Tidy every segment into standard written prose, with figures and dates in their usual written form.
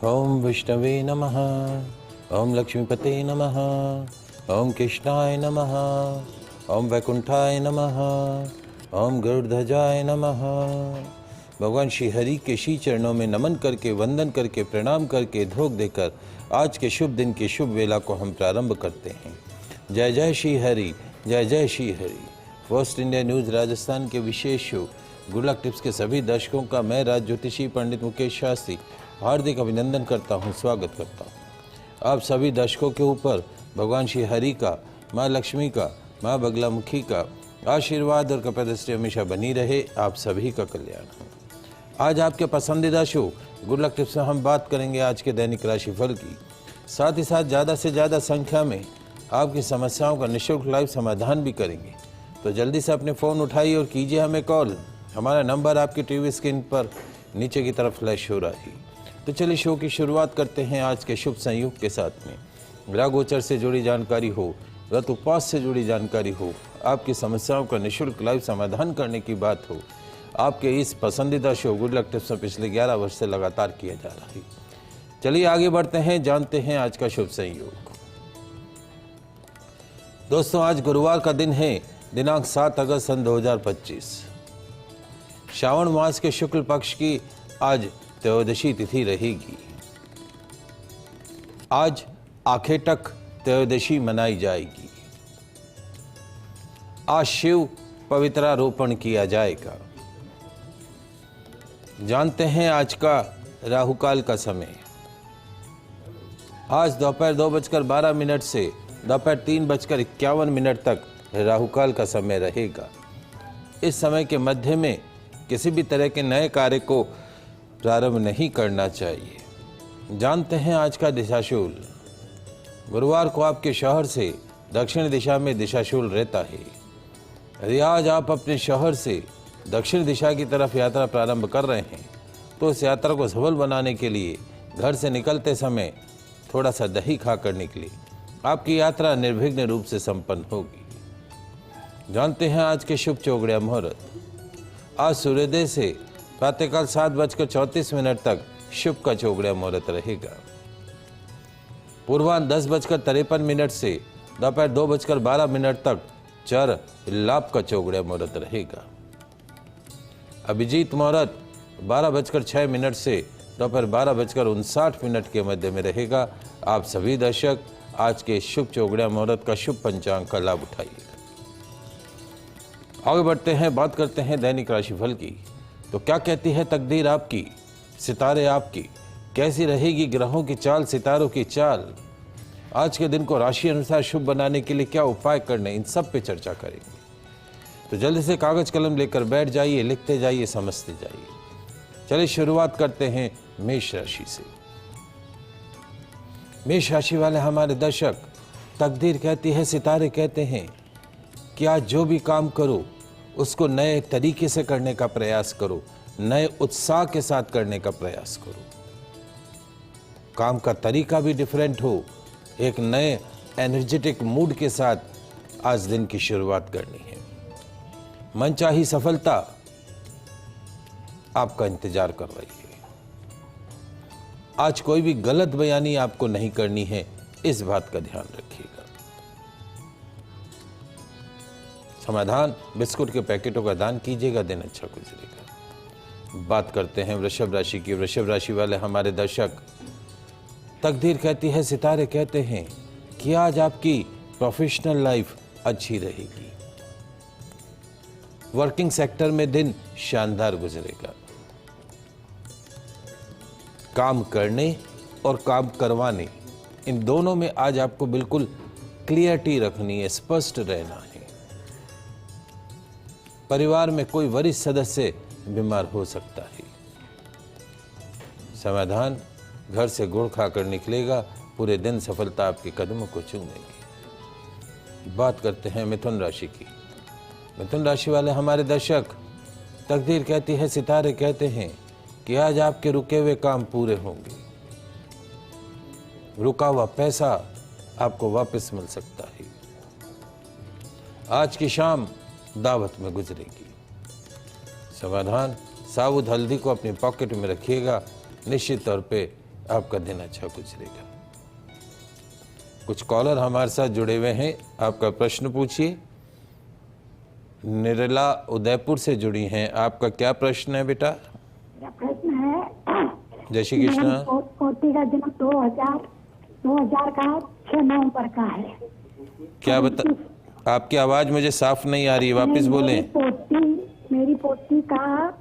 ओम विष्णवे नमः। ओम लक्ष्मीपते नमः। ओम कृष्णाय नमः। ओम वैकुंठाय नमः। ओम गरुड़ध्वजाय नमः। भगवान श्री हरि के श्री चरणों में नमन करके, वंदन करके, प्रणाम करके, ध्रोक देकर आज के शुभ दिन की शुभ वेला को हम प्रारंभ करते हैं। जय जय श्री हरि, जय जय Shri Hari. First India news Rajasthan के विशेष शो गुड लक टिप्स के सभी दर्शकों का मैं राज ज्योतिषी पंडित मुकेश शास्त्री हार्दिक अभिनंदन करता हूं, स्वागत करता हूं। आप सभी दर्शकों के ऊपर भगवान श्री हरि का, माँ लक्ष्मी का, माँ बगलामुखी का आशीर्वाद और कृपा दृष्टि हमेशा बनी रहे। आप सभी का कल्याण हो। आज आपके पसंदीदा शो गुड लक टिप्स में हम बात करेंगे आज के दैनिक राशिफल की, साथ ही साथ ज़्यादा से ज़्यादा संख्या में आपकी समस्याओं का निःशुल्क लाइव समाधान भी करेंगे। तो जल्दी से अपने फ़ोन उठाइए और कीजिए हमें कॉल। हमारा नंबर आपकी टीवी स्क्रीन पर नीचे की तरफ फ्लैश हो रहा है। तो चलिए शो की शुरुआत करते हैं आज के शुभ संयोग के साथ में। ग्रह गोचर से जुड़ी जानकारी हो, व्रत उपवास से जुड़ी जानकारी हो, आपकी समस्याओं का निःशुल्क लाइव समाधान करने की बात हो, आपके इस पसंदीदा शो गुड लक टिप्स में पिछले 11 वर्ष से लगातार किया जा रहा है। चलिए आगे बढ़ते हैं, जानते हैं आज का शुभ संयोग। दोस्तों, आज गुरुवार का दिन है, दिनांक 7 अगस्त सन 2025। श्रावण मास के शुक्ल पक्ष की आज त्रयोदशी तिथि रहेगी। आज आखेटक त्रयोदशी मनाई जाएगी। आज शिव पवित्रारोपण किया जाएगा। जानते हैं आज का राहुकाल का समय। आज दोपहर 2:12 से दोपहर 3:51 तक राहुकाल का समय रहेगा। इस समय के मध्य में किसी भी तरह के नए कार्य को प्रारंभ नहीं करना चाहिए। जानते हैं आज का दिशाशूल। गुरुवार को आपके शहर से दक्षिण दिशा में दिशाशूल रहता है। यदि आज आप अपने शहर से दक्षिण दिशा की तरफ यात्रा प्रारंभ कर रहे हैं तो इस यात्रा को सफल बनाने के लिए घर से निकलते समय थोड़ा सा दही खाकर निकले। आपकी यात्रा निर्विघ्न रूप से संपन्न होगी। जानते हैं आज के शुभ चौगड़िया मुहूर्त। आज सूर्योदय से प्रातःकाल 7:34 तक शुभ का चौगड़िया मुहूर्त रहेगा। पूर्वाह्न 10:53 से दोपहर 2:12 तक चर लाभ का चौगड़िया मुहूर्त रहेगा। अभिजीत मुहूर्त 12:06 से दोपहर 12:59 के मध्य में रहेगा। आप सभी दर्शक आज के शुभ चौगड़िया मुहूर्त का शुभ पंचांग का लाभ उठाइए। आगे बढ़ते हैं, बात करते हैं दैनिक राशिफल की। तो क्या कहती है तकदीर आपकी, सितारे आपकी, कैसी रहेगी ग्रहों की चाल, सितारों की चाल। आज के दिन को राशि अनुसार शुभ बनाने के लिए क्या उपाय करने, इन सब पे चर्चा करेंगे। तो जल्दी से कागज कलम लेकर बैठ जाइए, लिखते जाइए, समझते जाइए। चलिए शुरुआत करते हैं मेष राशि से। मेष राशि वाले हमारे दर्शक, तकदीर कहती है, सितारे कहते हैं कि आज जो भी काम करो उसको नए तरीके से करने का प्रयास करो, नए उत्साह के साथ करने का प्रयास करो। काम का तरीका भी डिफरेंट हो, एक नए एनर्जेटिक मूड के साथ आज दिन की शुरुआत करनी है। मनचाही सफलता आपका इंतजार कर रही है। आज कोई भी गलत बयानी आपको नहीं करनी है, इस बात का ध्यान रखिएगा। समाधान, बिस्कुट के पैकेटों का दान कीजिएगा, दिन अच्छा गुजरेगा। बात करते हैं वृषभ राशि की। वृषभ राशि वाले हमारे दर्शक, तकदीर कहती है, सितारे कहते हैं कि आज आपकी प्रोफेशनल लाइफ अच्छी रहेगी। वर्किंग सेक्टर में दिन शानदार गुजरेगा। काम करने और काम करवाने, इन दोनों में आज आपको बिल्कुल क्लियरिटी रखनी है, स्पष्ट रहना है। परिवार में कोई वरिष्ठ सदस्य बीमार हो सकता है। समाधान, घर से गुड़ खाकर निकलेगा, पूरे दिन सफलता आपके कदमों को चूमेगी। बात करते हैं मिथुन राशि की। मिथुन राशि वाले हमारे दर्शक, तकदीर कहती है, सितारे कहते हैं कि आज आपके रुके हुए काम पूरे होंगे। रुका हुआ पैसा आपको वापस मिल सकता है। आज की शाम दावत में गुजरेगी। समाधान, साबुत हल्दी को अपनी पॉकेट में रखिएगा, निश्चित तौर पे आपका दिन अच्छा गुजरेगा। कुछ कॉलर हमारे साथ जुड़े हुए हैं, आपका प्रश्न पूछिए। निर्मला उदयपुर से जुड़ी हैं, आपका क्या प्रश्न है बेटा? मेरा प्रश्न है, जय श्री कृष्ण। पोती का जन्म 2000 का 6 नवंबर का है। क्या बता, आपकी आवाज मुझे साफ नहीं आ रही है, वापस बोलें। मेरी पोती का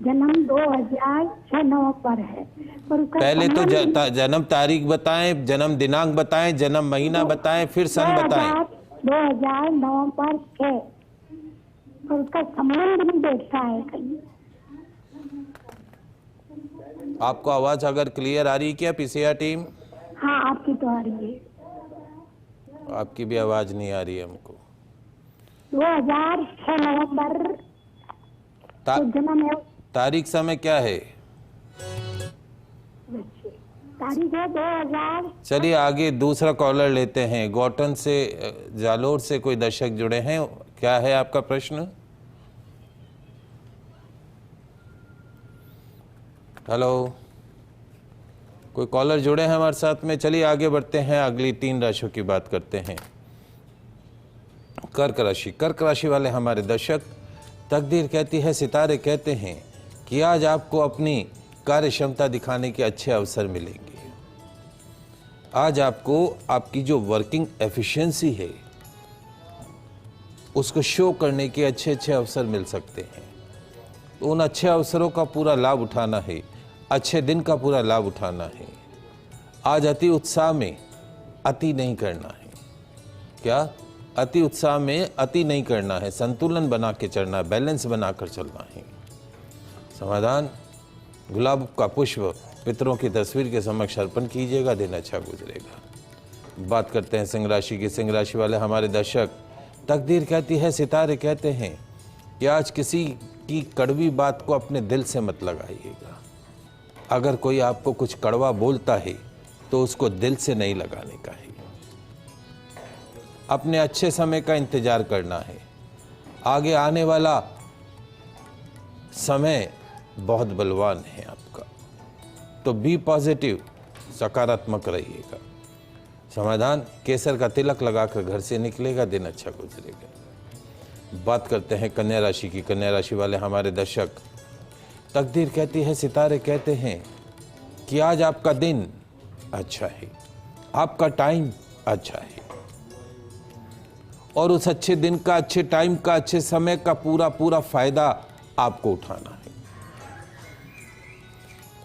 जन्म 2006 नवंबर है, पर उसका पहले तो जन्म तारीख बताएं, जन्म दिनांक बताएं, जन्म महीना बताएं, फिर सन बताएं। 2000 नवंबर 6, और उसका संबंध नहीं देखता है कहीं। आपको आवाज अगर क्लियर आ रही है क्या पीसीआर टीम? हाँ, आपकी तो आ रही है। आपकी भी आवाज नहीं आ रही है हमको। 2006 नवंबर तो जन्म है। तारीख समय क्या है? तारीख है 2000। चलिए आगे दूसरा कॉलर लेते हैं। गौटन से, जालोर से कोई दर्शक जुड़े हैं, क्या है आपका प्रश्न? हेलो, कोई कॉलर जुड़े हैं हमारे साथ में? चलिए आगे बढ़ते हैं, अगली 3 राशियों की बात करते हैं। कर्क राशि। कर्क राशि वाले हमारे दर्शक, तकदीर कहती है, सितारे कहते हैं कि आज आपको अपनी कार्य क्षमता दिखाने के अच्छे अवसर मिलेंगे। आज आपको आपकी जो वर्किंग एफिशिएंसी है उसको शो करने के अच्छे अच्छे अवसर मिल सकते हैं। तो उन अच्छे अवसरों का पूरा लाभ उठाना है, अच्छे दिन का पूरा लाभ उठाना है। आज अति उत्साह में अति नहीं करना है। क्या? अति उत्साह में अति नहीं करना है, संतुलन बना के चलना है, बैलेंस बनाकर चलना है। समाधान, गुलाब का पुष्प पितरों की तस्वीर के समक्ष अर्पण कीजिएगा, दिन अच्छा गुजरेगा। बात करते हैं सिंह राशि की। सिंह राशि वाले हमारे दर्शक, तकदीर कहती है, सितारे कहते हैं कि आज किसी की कड़वी बात को अपने दिल से मत लगाइएगा। अगर कोई आपको कुछ कड़वा बोलता है तो उसको दिल से नहीं लगाने का है। अपने अच्छे समय का इंतजार करना है। आगे आने वाला समय बहुत बलवान है आपका, तो बी पॉजिटिव, सकारात्मक रहिएगा। समाधान, केसर का तिलक लगाकर घर से निकलेगा, दिन अच्छा गुजरेगा। बात करते हैं कन्या राशि की। कन्या राशि वाले हमारे दर्शक, तकदीर कहती है, सितारे कहते हैं कि आज आपका दिन अच्छा है, आपका टाइम अच्छा है, और उस अच्छे दिन का, अच्छे टाइम का, अच्छे समय का पूरा फायदा आपको उठाना है।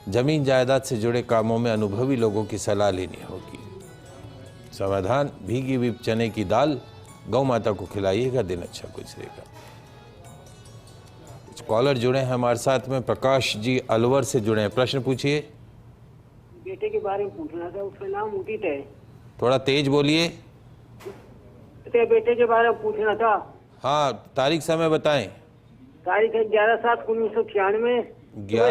जमीन जायदाद से जुड़े कामों में अनुभवी लोगों की सलाह लेनी होगी। समाधान, भीगी हुई चने की दाल गौ माता को खिलाइएगा, दिन अच्छा गुजरेगा। कुछ कॉलर जुड़े हैं हमारे साथ में। प्रकाश जी अलवर से जुड़े हैं, प्रश्न पूछिए। बेटे के बारे में पूछना था, उसका नाम उदित है। थोड़ा तेज बोलिए। बेटे के बारे में पूछना था। हाँ, तारीख समय बताएं। तारीख है 11/7/1996,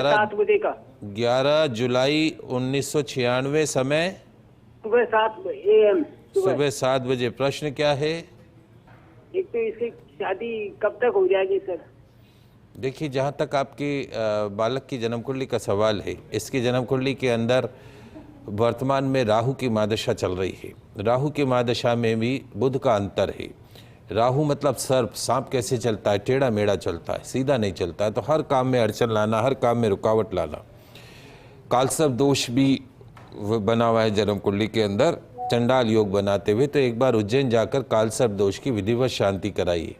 7 बजे का। 11 जुलाई 1996, समय सुबह 7 AM। सुबह 7 बजे। प्रश्न क्या है? एक तो इसकी शादी कब तक हो जाएगी सर? देखिए, जहाँ तक आपके बालक की जन्म कुंडली का सवाल है, इसकी जन्म कुंडली के अंदर वर्तमान में राहु की महादशा चल रही है। राहु की महादशा में भी बुध का अंतर है। राहु मतलब सर्प, सांप कैसे चलता है, टेढ़ा मेढ़ा चलता है, सीधा नहीं चलता है। तो हर काम में अड़चन लाना, हर काम में रुकावट लाना। कालसर्प दोष भी बना हुआ है जन्म कुंडली के अंदर, चंडाल योग बनाते हुए। तो एक बार उज्जैन जाकर कालसर्प दोष की विधिवत शांति कराइए।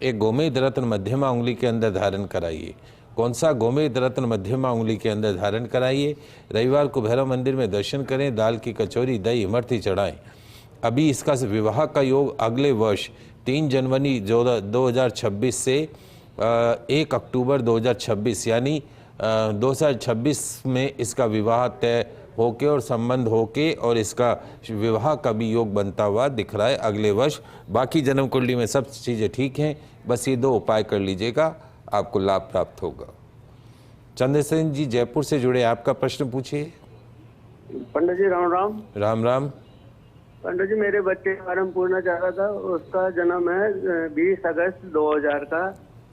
एक गोमेद रत्न मध्यमा उंगली के अंदर धारण कराइए। कौन सा? गोमेद रत्न मध्यमा उंगली के अंदर धारण कराइए। रविवार को भैरव मंदिर में दर्शन करें, दाल की कचौरी, दही, इमरती चढ़ाएं। अभी इसका विवाह का योग अगले वर्ष 3 जनवरी 2026 से 1 अक्टूबर 2026 यानी 2026 में इसका विवाह तय होके और संबंध होके, और इसका विवाह का भी योग बनता हुआ दिख रहा है अगले वर्ष। बाकी जन्म कुंडली में सब चीज़ें ठीक हैं, बस ये 2 उपाय कर लीजिएगा, आपको लाभ प्राप्त होगा। चंद्रसेन जी जयपुर से जुड़े, आपका प्रश्न पूछिए। पंडित जी राम राम। राम राम। पंडित जी, मेरे बच्चे के बारे में पूछना चाह रहा था। उसका जन्म है 20 अगस्त 2000 का।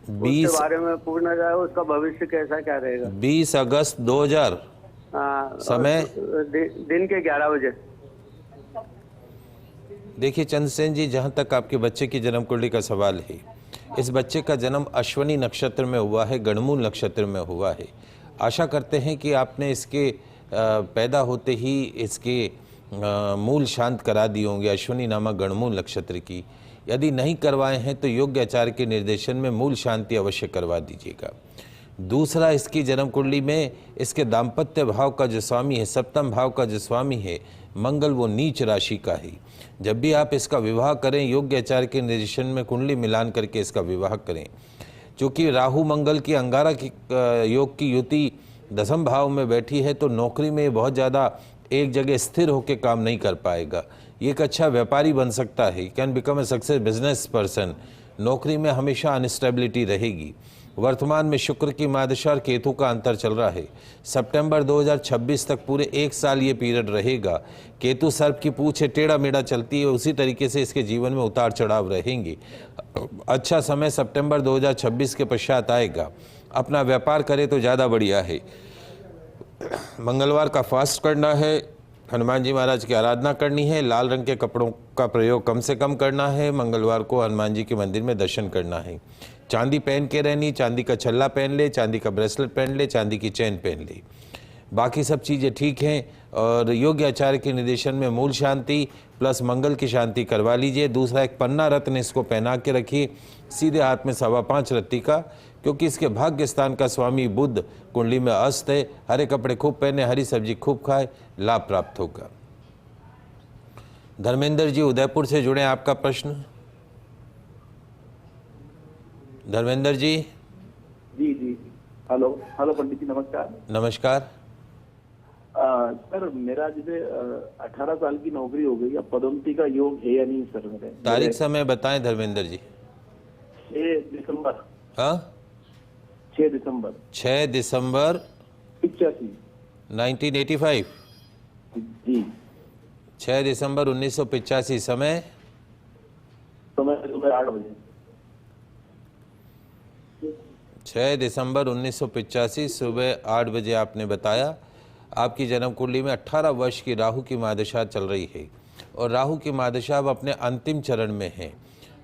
20 उसके बारे में पूछना चाह, उसका भविष्य कैसा क्या रहेगा? 20 अगस्त 2000। हाँ, समय दिन के 11 बजे। देखिए चंद्रसेन जी, जहाँ तक आपके बच्चे की जन्म कुंडली का सवाल है, इस बच्चे का जन्म अश्वनी नक्षत्र में हुआ है, गणमूल नक्षत्र में हुआ है। आशा करते हैं कि आपने इसके पैदा होते ही इसके मूल शांत करा दिए होंगे अश्वनी नामक गणमूल नक्षत्र की। यदि नहीं करवाए हैं तो योग्य आचार्य के निर्देशन में मूल शांति अवश्य करवा दीजिएगा। दूसरा, इसकी जन्म कुंडली में इसके दाम्पत्य भाव का जो स्वामी है, सप्तम भाव का जो स्वामी है मंगल, वो नीच राशि का है। जब भी आप इसका विवाह करें, योग्य आचार्य के निर्देशन में कुंडली मिलान करके इसका विवाह करें। क्योंकि राहु मंगल की अंगारा की योग की युति दसम भाव में बैठी है, तो नौकरी में बहुत ज़्यादा एक जगह स्थिर होकर काम नहीं कर पाएगा। ये एक अच्छा व्यापारी बन सकता है, can become a success business person. नौकरी में हमेशा अनस्टेबिलिटी रहेगी। वर्तमान में शुक्र की महादशा और केतु का अंतर चल रहा है। सितंबर 2026 तक पूरे 1 साल ये पीरियड रहेगा। केतु सर्प की पूंछ टेढ़ा मेढ़ा चलती है, उसी तरीके से इसके जीवन में उतार चढ़ाव रहेंगे। अच्छा समय सितंबर 2026 के पश्चात आएगा। अपना व्यापार करे तो ज़्यादा बढ़िया है। मंगलवार का फास्ट करना है, हनुमान जी महाराज की आराधना करनी है, लाल रंग के कपड़ों का प्रयोग कम से कम करना है, मंगलवार को हनुमान जी के मंदिर में दर्शन करना है। चांदी पहन के रहनी, चांदी का छल्ला पहन ले, चांदी का ब्रेसलेट पहन ले, चांदी की चैन पहन ले। बाकी सब चीज़ें ठीक हैं। और योग्य आचार्य के निर्देशन में मूल शांति प्लस मंगल की शांति करवा लीजिए। दूसरा, एक पन्ना रत्न इसको पहना के रखिए, सीधे हाथ में 5.25 रत्ती का, क्योंकि इसके भाग्य स्थान का स्वामी बुध कुंडली में अस्त है। हरे कपड़े खूब पहने, हरी सब्जी खूब खाए, लाभ प्राप्त होगा। धर्मेंद्र जी उदयपुर से जुड़े, आपका प्रश्न। धर्मेंद्र जी। जी जी, हेलो हेलो पंडित जी, नमस्कार। नमस्कार। सर, मेरा जैसे 18 साल की नौकरी हो गई, अब पदोन्नति का योग है या नहीं सर? मेरे तारीख समय बताएं धर्मेंद्र जी। 6 दिसंबर। हाँ, 6 दिसंबर 6 दिसंबर 1985। जी, 6 दिसंबर 1985। समय सुबह 8 बजे। 6 दिसंबर 1985 सुबह 8 बजे आपने बताया। आपकी जन्म कुंडली में 18 वर्ष की राहु की महादशा चल रही है, और राहु की महादशा अब अपने अंतिम चरण में है।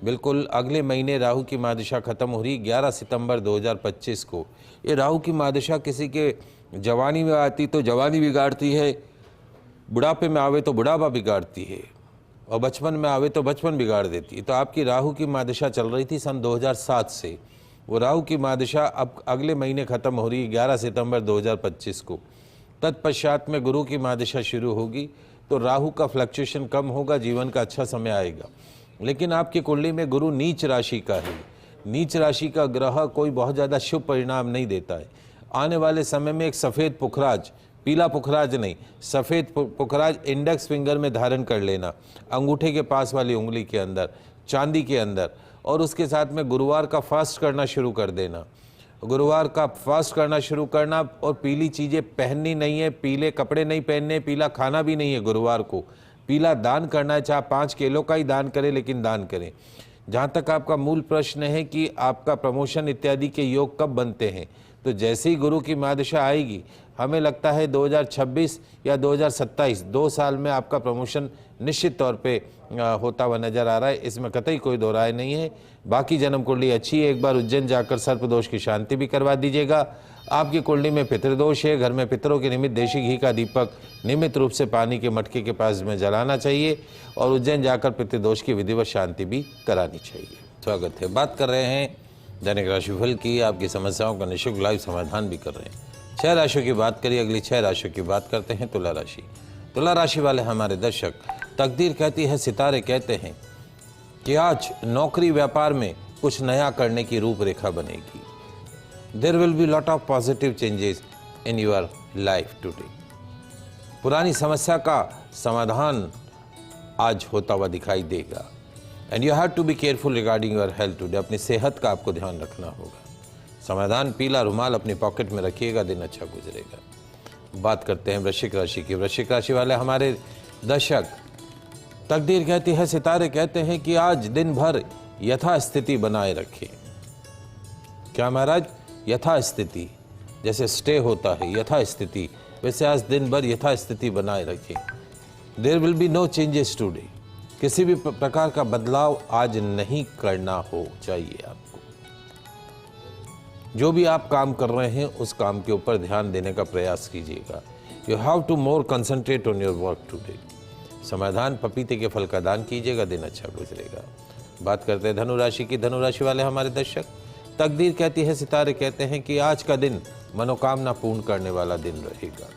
बिल्कुल अगले महीने राहु की महादशा खत्म हो रही, 11 सितंबर 2025 को। ये राहु की महादशा किसी के जवानी में आती तो जवानी बिगाड़ती है, बुढ़ापे में आवे तो बुढ़ापा बिगाड़ती है, और बचपन में आवे तो बचपन बिगाड़ देती है। तो आपकी राहु की महादशा चल रही थी सन 2007 से। वो राहु की महादशा अब अगले महीने ख़त्म हो रही है 11 सितंबर 2025 को। तत्पश्चात में गुरु की महादशा शुरू होगी, तो राहु का फ्लक्चुएशन कम होगा, जीवन का अच्छा समय आएगा। लेकिन आपकी कुंडली में गुरु नीच राशि का है। नीच राशि का ग्रह कोई बहुत ज़्यादा शुभ परिणाम नहीं देता है। आने वाले समय में एक सफ़ेद पुखराज, पीला पुखराज नहीं, सफ़ेद पुखराज इंडेक्स फिंगर में धारण कर लेना, अंगूठे के पास वाली उंगली के अंदर, चांदी के अंदर। और उसके साथ में गुरुवार का फास्ट करना शुरू कर देना। गुरुवार का फास्ट करना शुरू करना, और पीली चीज़ें पहननी नहीं है, पीले कपड़े नहीं पहनने, पीला खाना भी नहीं है। गुरुवार को पीला दान करना है, चाहे 5 किलो का ही दान करें, लेकिन दान करें। जहाँ तक आपका मूल प्रश्न है कि आपका प्रमोशन इत्यादि के योग कब बनते हैं, तो जैसे ही गुरु की महादशा आएगी, हमें लगता है 2026 या 2027, 2 साल में आपका प्रमोशन निश्चित तौर पे होता हुआ नजर आ रहा है। इसमें कतई कोई दो राय नहीं है। बाकी जन्म कुंडली अच्छी है। एक बार उज्जैन जाकर सर्पदोष की शांति भी करवा दीजिएगा। आपकी कुंडली में पितृदोष है, घर में पितरों के निमित्त देशी घी का दीपक नियमित रूप से पानी के मटके के पास में जलाना चाहिए, और उज्जैन जाकर पितृदोष की विधिवत शांति भी करानी चाहिए। स्वागत है। बात कर रहे हैं दैनिक राशिफल की। आपकी समस्याओं का निःशुल्क लाइव समाधान भी कर रहे हैं। 6 राशियों की बात करिए। अगली 6 राशियों की बात करते हैं तुला राशि। तुला राशि वाले हमारे दर्शक, तकदीर कहती है, सितारे कहते हैं कि आज नौकरी व्यापार में कुछ नया करने की रूपरेखा बनेगी। There will be lot of positive changes in your life today. पुरानी समस्या का समाधान आज होता हुआ दिखाई देगा। And you have to be careful regarding your health today. अपनी सेहत का आपको ध्यान रखना होगा। समाधान पीला रुमाल अपनी पॉकेट में रखिएगा, दिन अच्छा गुजरेगा। बात करते हैं वृश्चिक राशि की। वृश्चिक राशि वाले हमारे दर्शक, तकदीर कहती है, सितारे कहते हैं कि आज दिन भर यथास्थिति बनाए रखें। क्या महाराज? यथास्थिति, जैसे स्टे होता है, यथास्थिति वैसे आज दिन भर यथास्थिति बनाए रखें। There will be no changes today. किसी भी प्रकार का बदलाव आज नहीं करना हो चाहिए आपको। जो भी आप काम कर रहे हैं उस काम के ऊपर ध्यान देने का प्रयास कीजिएगा। You have to more concentrate on your work today. समाधान पपीते के फल का दान कीजिएगा, दिन अच्छा गुजरेगा। बात करते हैं धनु राशि की। धनु राशि वाले हमारे दर्शक, तकदीर कहती है, सितारे कहते हैं कि आज का दिन मनोकामना पूर्ण करने वाला दिन रहेगा।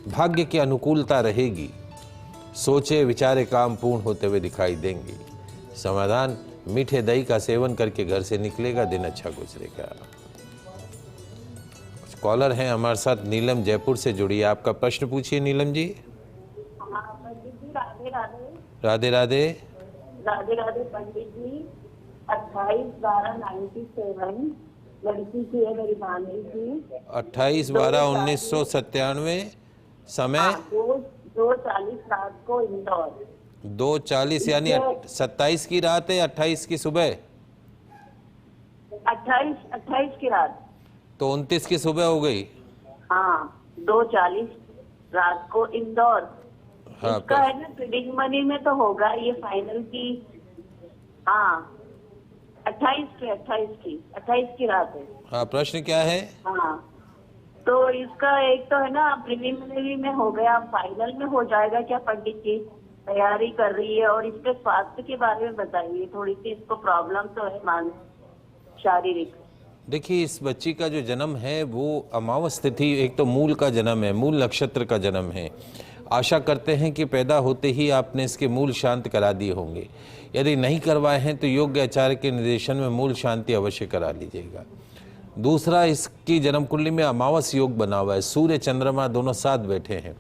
भाग्य की अनुकूलता रहेगी। सोचे विचारे काम पूर्ण होते हुए दिखाई देंगे। समाधान मीठे दही का सेवन करके घर से निकलेगा, दिन अच्छा गुजरेगा। कुछ कॉलर हैं हमारे साथ। नीलम जयपुर से जुड़ी है, आपका प्रश्न पूछिए नीलम जी। राधे राधे। राधे राधे। राधे राधे पंडित जी। 28/12/97 लड़की की है, मेरी भांजी की। 28/12/1997 समय 2:40 रात को इंदौर। 2:40 यानी 27 की रात है, 28 की सुबह। 28 की रात, तो 29 की सुबह हो गई। हाँ 2:40 रात को इंदौर। हाँ, इसका है ना ट्रेडिंग मनी में तो होगा ये फाइनल की। हाँ 28 की रात है। हाँ, प्रश्न क्या है? हाँ तो इसका एक तो है ना प्रिलिमिनरी में हो गया, फाइनल में हो जाएगा क्या पंडित जी? तैयारी कर रही है। और इसके स्वास्थ्य के बारे में बताइए, थोड़ी सी इसको प्रॉब्लम तो है शारीरिक। देखिए, इस बच्ची का जो जन्म है वो अमावस तिथि, एक तो मूल का जन्म है, मूल नक्षत्र का जन्म है। आशा करते हैं कि पैदा होते ही आपने इसके मूल शांत करा दिए होंगे। यदि नहीं करवाए हैं तो योग्य आचार्य के निर्देशन में मूल शांति अवश्य करा लीजिएगा। दूसरा, इसकी जन्म कुंडली में अमावस योग बना हुआ है। सूर्य चंद्रमा दोनों साथ बैठे हैं।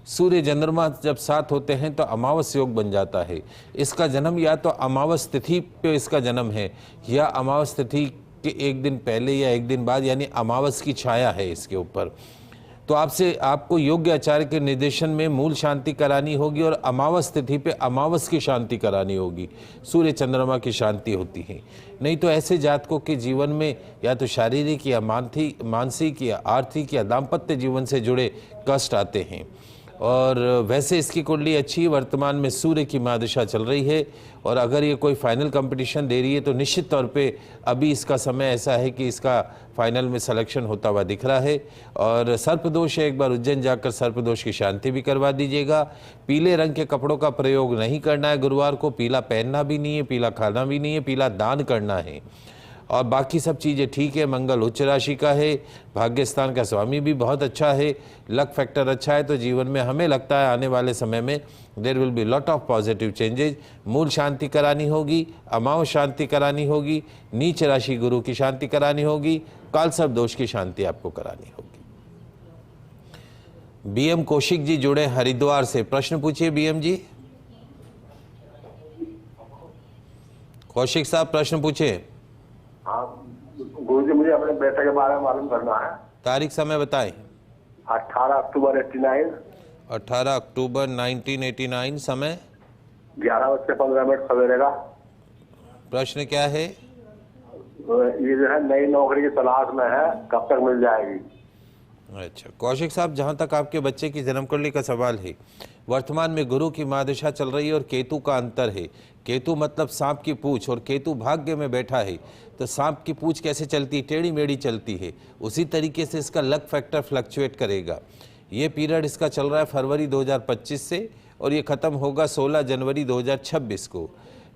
सूर्य चंद्रमा जब साथ होते हैं तो अमावस योग बन जाता है। इसका जन्म या तो अमावस तिथि पे इसका जन्म है या अमावस तिथि के एक दिन पहले या एक दिन बाद, यानी अमावस की छाया है इसके ऊपर। तो आपको योग्य आचार्य के निर्देशन में मूल शांति करानी होगी और अमावस तिथि पे अमावस की शांति करानी होगी। सूर्य चंद्रमा की शांति होती है। नहीं तो ऐसे जातकों के जीवन में या तो शारीरिक या मानसिक या आर्थिक या दाम्पत्य जीवन से जुड़े कष्ट आते हैं। और वैसे इसकी कुंडली अच्छी, वर्तमान में सूर्य की महादशा चल रही है। और अगर ये कोई फाइनल कंपटीशन दे रही है तो निश्चित तौर पे अभी इसका समय ऐसा है कि इसका फाइनल में सिलेक्शन होता हुआ दिख रहा है। और सर्पदोष है, एक बार उज्जैन जाकर सर्पदोष की शांति भी करवा दीजिएगा। पीले रंग के कपड़ों का प्रयोग नहीं करना है गुरुवार को। पीला पहनना भी नहीं है, पीला खाना भी नहीं है, पीला दान करना है। और बाकी सब चीज़ें ठीक है। मंगल उच्च राशि का है, भाग्य स्थान का स्वामी भी बहुत अच्छा है, लक फैक्टर अच्छा है। तो जीवन में हमें लगता है आने वाले समय में there will be lot of positive changes. मूल शांति करानी होगी, अमावस शांति करानी होगी, नीच राशि गुरु की शांति करानी होगी, कालसर्प दोष की शांति आपको करानी होगी। बीएम कौशिक जी जुड़े हरिद्वार से, प्रश्न पूछिए बीएम जी। कौशिक साहब प्रश्न पूछिए। हाँ गुरुजी, मुझे अपने बेटे के बारे में मालूम करना है। तारीख समय बताएं। 18 अक्टूबर 89। 18 अक्टूबर 1989, समय 11:15 सवेरे का। प्रश्न क्या है? ये जो है नई नौकरी की तलाश में है, कब तक मिल जाएगी? अच्छा कौशिक साहब, जहाँ तक आपके बच्चे की जन्म कुंडली का सवाल है, वर्तमान में गुरु की महादशा चल रही है और केतु का अंतर है। केतु मतलब सांप की पूंछ, और केतु भाग्य में बैठा है। तो सांप की पूंछ कैसे चलती, टेढ़ी मेढ़ी चलती है, उसी तरीके से इसका लक फैक्टर फ्लक्चुएट करेगा। ये पीरियड इसका चल रहा है फरवरी 2025 से और ये ख़त्म होगा 16 जनवरी 2026 को।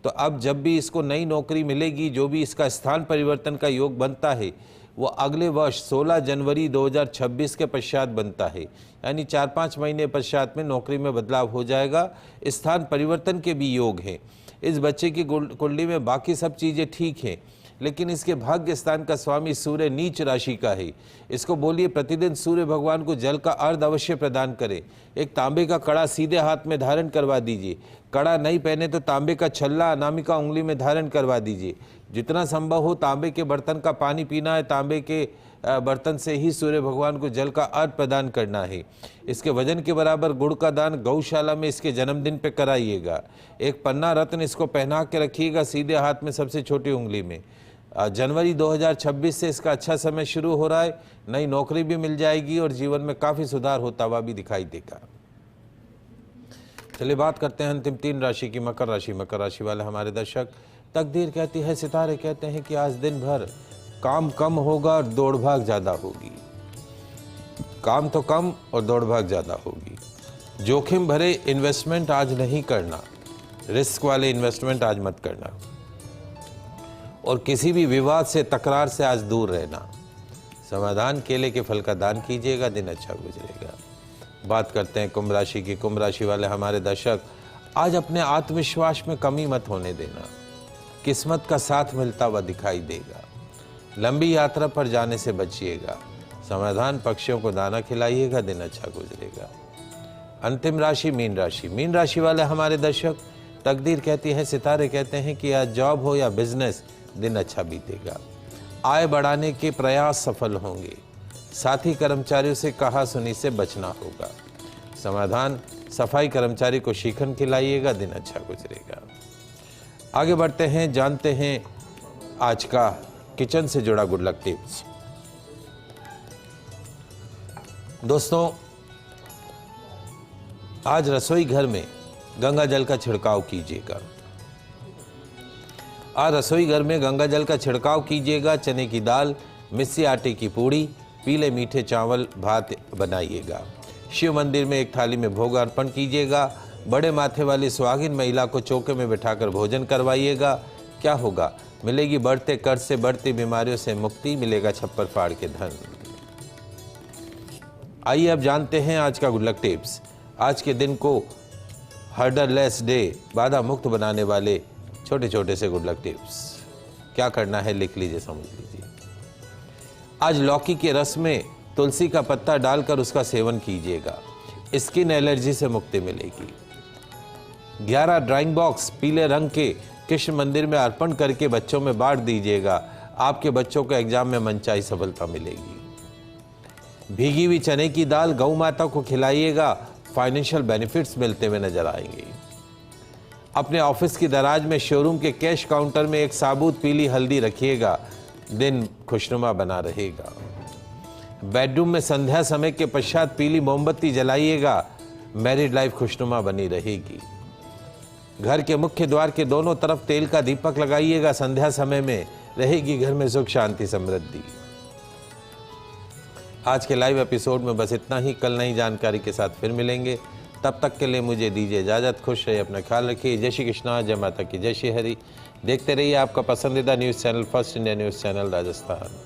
तो अब जब भी इसको नई नौकरी मिलेगी, जो भी इसका स्थान परिवर्तन का योग बनता है वो अगले वर्ष 16 जनवरी 2026 के पश्चात बनता है। यानी 4-5 महीने पश्चात में नौकरी में बदलाव हो जाएगा। स्थान परिवर्तन के भी योग हैं इस बच्चे की कुंडली में। बाकी सब चीज़ें ठीक हैं, लेकिन इसके भाग्य स्थान का स्वामी सूर्य नीच राशि का है। इसको बोलिए प्रतिदिन सूर्य भगवान को जल का अर्घ अवश्य प्रदान करें। एक तांबे का कड़ा सीधे हाथ में धारण करवा दीजिए। कड़ा नहीं पहने तो तांबे का छल्ला अनामिका उंगली में धारण करवा दीजिए। जितना संभव हो तांबे के बर्तन का पानी पीना है, तांबे के बर्तन से ही सूर्य भगवान को जल का अर्घ प्रदान करना है। इसके वजन के बराबर गुड़ का दान गौशाला में इसके जन्मदिन पे कराइएगा। एक पन्ना रत्न इसको पहना के रखिएगा सीधे हाथ में सबसे छोटी उंगली में। जनवरी 2026 से इसका अच्छा समय शुरू हो रहा है, नई नौकरी भी मिल जाएगी और जीवन में काफ़ी सुधार होता हुआ भी दिखाई देगा। चलिए बात करते हैं अंतिम 3 राशि की, मकर राशि। मकर राशि वाले हमारे दर्शक, तकदीर कहती है, सितारे कहते हैं कि आज दिन भर काम कम होगा और दौड़ भाग ज़्यादा होगी। काम तो कम और दौड़ भाग ज़्यादा होगी। जोखिम भरे इन्वेस्टमेंट आज नहीं करना, रिस्क वाले इन्वेस्टमेंट आज मत करना, और किसी भी विवाद से, तकरार से आज दूर रहना। समाधान केले के फल का दान कीजिएगा, दिन अच्छा गुजरेगा। बात करते हैं कुंभ राशि की। कुंभ राशि वाले हमारे दर्शक, आज अपने आत्मविश्वास में कमी मत होने देना, किस्मत का साथ मिलता हुआ दिखाई देगा। लंबी यात्रा पर जाने से बचिएगा, समाधान पक्षियों को दाना खिलाइएगा, दिन अच्छा गुजरेगा। अंतिम राशि मीन राशि। मीन राशि वाले हमारे दर्शक, तकदीर कहती है, सितारे कहते हैं कि आज जॉब हो या बिजनेस, दिन अच्छा बीतेगा। आय बढ़ाने के प्रयास सफल होंगे। साथी कर्मचारियों से कहा सुनी से बचना होगा। समाधान, सफाई कर्मचारी को श्रीखंड खिलाइएगा, दिन अच्छा गुजरेगा। आगे बढ़ते हैं, जानते हैं आज का किचन से जुड़ा गुड लक टिप्स। दोस्तों, आज रसोई घर में गंगा जल का छिड़काव कीजिएगा। आज रसोई घर में गंगा जल का छिड़काव कीजिएगा। चने की दाल, मिस्सी आटे की पूड़ी, पीले मीठे चावल, भात बनाइएगा। शिव मंदिर में एक थाली में भोग अर्पण कीजिएगा। बड़े माथे वाली सुहागिन महिला को चौके में बिठाकर भोजन करवाइएगा। क्या होगा? मिलेगी बढ़ते कर्ज से, बढ़ती बीमारियों से मुक्ति, मिलेगा छप्पर फाड़ के धन। आइए अब जानते हैं आज का गुड लक टिप्स। आज के दिन को हर्डरलेस डे, बाधा मुक्त बनाने वाले छोटे छोटे से गुड लक टिप्स। क्या करना है लिख लीजिए, समझ लीजिए। आज लौकी के रस में तुलसी का पत्ता डालकर उसका सेवन कीजिएगा, स्किन एलर्जी से मुक्ति मिलेगी। 11 ड्राइंग बॉक्स पीले रंग के कृष्ण मंदिर में अर्पण करके बच्चों में बांट दीजिएगा। आपके बच्चों को एग्जाम में मनचाही सफलता मिलेगी। भीगी हुई चने की दाल गौ माता को खिलाइएगा, फाइनेंशियल बेनिफिट्स मिलते हुए नजर आएंगे। अपने ऑफिस की दराज में शोरूम के कैश काउंटर में एक साबुत पीली हल्दी रखिएगा, दिन खुशनुमा बना रहेगा। बेडरूम में संध्या समय के पश्चात पीली मोमबत्ती जलाइएगा, मैरिड लाइफ खुशनुमा बनी रहेगी। घर के मुख्य द्वार के दोनों तरफ तेल का दीपक लगाइएगा, संध्या समय में रहेगी घर में सुख शांति समृद्धि। आज के लाइव एपिसोड में बस इतना ही। कल नई जानकारी के साथ फिर मिलेंगे, तब तक के लिए मुझे दीजिए इजाज़त। खुश रहिए, अपना ख्याल रखिए। जय श्री कृष्णा, जय माता की, जय श्री हरि। देखते रहिए आपका पसंदीदा news channel first India news channel Rajasthan.